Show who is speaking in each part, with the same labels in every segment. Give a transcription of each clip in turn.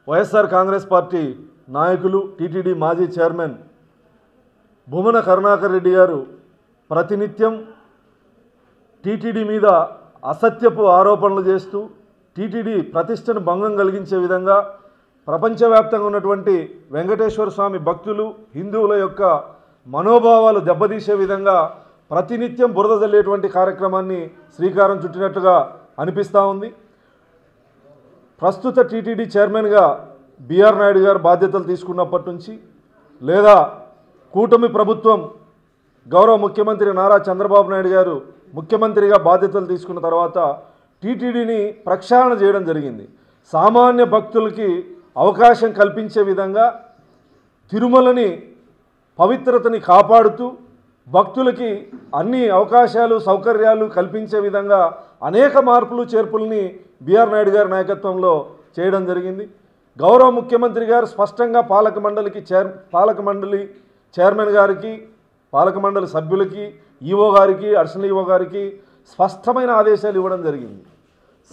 Speaker 1: YSR Congress party నాయకులు TTD మాజీ chairman Bhumana Karunakar Reddy గారు ప్రతినిత్యం టీటీడీ మీద అసత్యపు ఆరోపణలు చేస్తూ టీటీడీ ప్రతిష్టను భంగం కలిగించే విధంగా ప్రపంచవ్యాప్తంగా ఉన్నటువంటి వెంకటేశ్వర స్వామి భక్తులు హిందువుల యొక్క మనోభావాలు దెబ్బతీసే విధంగా ప్రతినిత్యం బురద జల్లేటువంటి కార్యక్రమాన్ని శ్రీకారం చుట్టినట్టుగా అనిపిస్తూ ఉంది. ప్రస్తుత టీటీడీ చైర్మన్గా బిఆర్ నాయుడు గారు బాధ్యతలు తీసుకున్నప్పటి నుంచి లేదా కూటమి ప్రభుత్వం గౌరవ ముఖ్యమంత్రి నారా చంద్రబాబు నాయుడు గారు ముఖ్యమంత్రిగా బాధ్యతలు తీసుకున్న తర్వాత టీటీడీని ప్రక్షాళన చేయడం జరిగింది. సామాన్య భక్తులకి అవకాశం కల్పించే విధంగా తిరుమలని పవిత్రతని కాపాడుతూ భక్తులకి అన్ని అవకాశాలు సౌకర్యాలు కల్పించే విధంగా అనేక మార్పులు చేర్పుల్ని బిఆర్ నాయుడు గారి నాయకత్వంలో చేయడం జరిగింది. గౌరవ ముఖ్యమంత్రి గారు స్పష్టంగా పాలక మండలి చైర్మన్ గారికి పాలక మండలి సభ్యులకి ఈవో గారికి అడిషనల్ ఈవో గారికి స్పష్టమైన ఆదేశాలు ఇవ్వడం జరిగింది.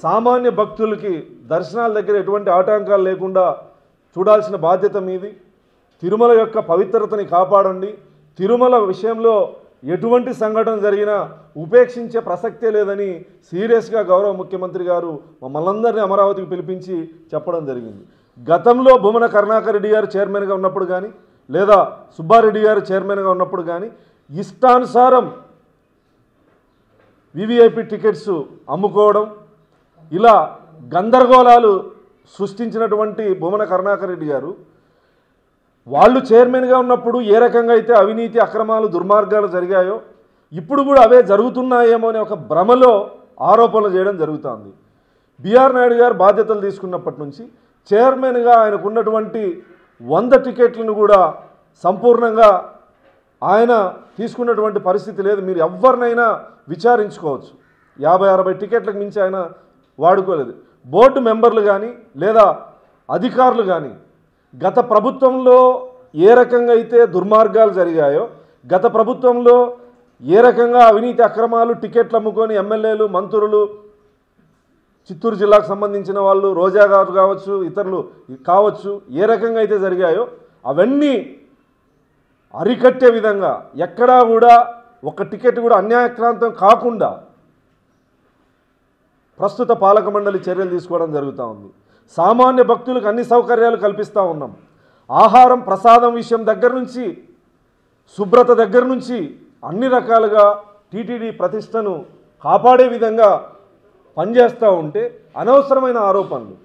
Speaker 1: సామాన్య భక్తులకి దర్శనాల దగ్గర ఎటువంటి ఆటంకాలు లేకుండా చూడాల్సిన బాధ్యత మీది. తిరుమల యొక్క పవిత్రతని కాపాడండి. తిరుమల విషయంలో ఎటువంటి సంఘటన జరిగినా ఉపేక్షించే ప్రసక్తే లేదని సీరియస్గా గౌరవ ముఖ్యమంత్రి గారు మమ్మల్ందరినీ అమరావతికి పిలిపించి చెప్పడం జరిగింది. గతంలో భూమన కరుణాకర్ రెడ్డి గారు చైర్మన్గా ఉన్నప్పుడు కానీ లేదా సుబ్బారెడ్డి గారు చైర్మన్గా ఉన్నప్పుడు కానీ ఇష్టానుసారం వివిఐపి టికెట్స్ అమ్ముకోవడం ఇలా గందరగోళాలు సృష్టించినటువంటి భూమన కరుణాకర్ రెడ్డి గారు వాళ్ళు చైర్మన్గా ఉన్నప్పుడు ఏ రకంగా అయితే అవినీతి అక్రమాలు దుర్మార్గాలు జరిగాయో ఇప్పుడు కూడా అవే జరుగుతున్నాయేమో అనే ఒక భ్రమలో ఆరోపణలు చేయడం జరుగుతుంది. బిఆర్ నాయుడు గారు బాధ్యతలు తీసుకున్నప్పటి నుంచి చైర్మన్గా ఆయనకున్నటువంటి 100 టికెట్లను కూడా సంపూర్ణంగా ఆయన తీసుకున్నటువంటి పరిస్థితి లేదు. మీరు ఎవరినైనా విచారించుకోవచ్చు. 50-60 టికెట్లకు మించి ఆయన వాడుకోలేదు. బోర్డు మెంబర్లు కానీ లేదా అధికారులు కానీ గత ప్రభుత్వంలో ఏ రకంగా అయితే దుర్మార్గాలు జరిగాయో గత ప్రభుత్వంలో ఏ రకంగా అవినీతి అక్రమాలు టికెట్లు అమ్ముకొని ఎమ్మెల్యేలు మంత్రులు చిత్తూరు జిల్లాకు సంబంధించిన వాళ్ళు రోజా గారు కావచ్చు ఇతరులు కావచ్చు ఏ రకంగా అయితే జరిగాయో అవన్నీ అరికట్టే విధంగా ఎక్కడా కూడా ఒక టికెట్ కూడా అన్యాయక్రాంతం కాకుండా ప్రస్తుత పాలక మండలి చర్యలు తీసుకోవడం జరుగుతూ ఉంది. సామాన్య భక్తులకు అన్ని సౌకర్యాలు కల్పిస్తూ ఉన్నాం. ఆహారం ప్రసాదం విషయం దగ్గర నుంచి శుభ్రత దగ్గర నుంచి అన్ని రకాలుగా టీటీడీ ప్రతిష్టను కాపాడే విధంగా పనిచేస్తూ ఉంటే అనవసరమైన ఆరోపణలు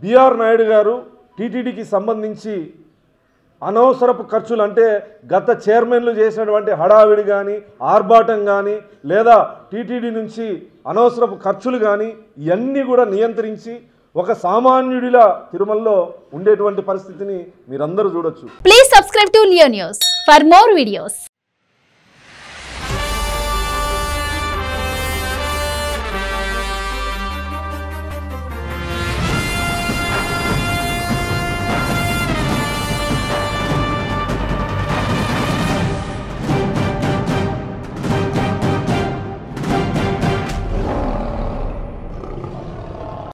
Speaker 1: బిఆర్ నాయుడు గారు టీటీడీకి సంబంధించి అనవసరపు ఖర్చులు అంటే గత చైర్మన్లు చేసినటువంటి హడావిడి కానీ ఆర్భాటం కానీ లేదా టీటీడీ నుంచి అనవసరపు ఖర్చులు కానీ ఇవన్నీ కూడా నియంత్రించి ఒక సామాన్యుడిలా తిరుమలలో ఉండేటువంటి పరిస్థితిని మీరందరూ చూడొచ్చు.
Speaker 2: Please subscribe to Leo news for more videos.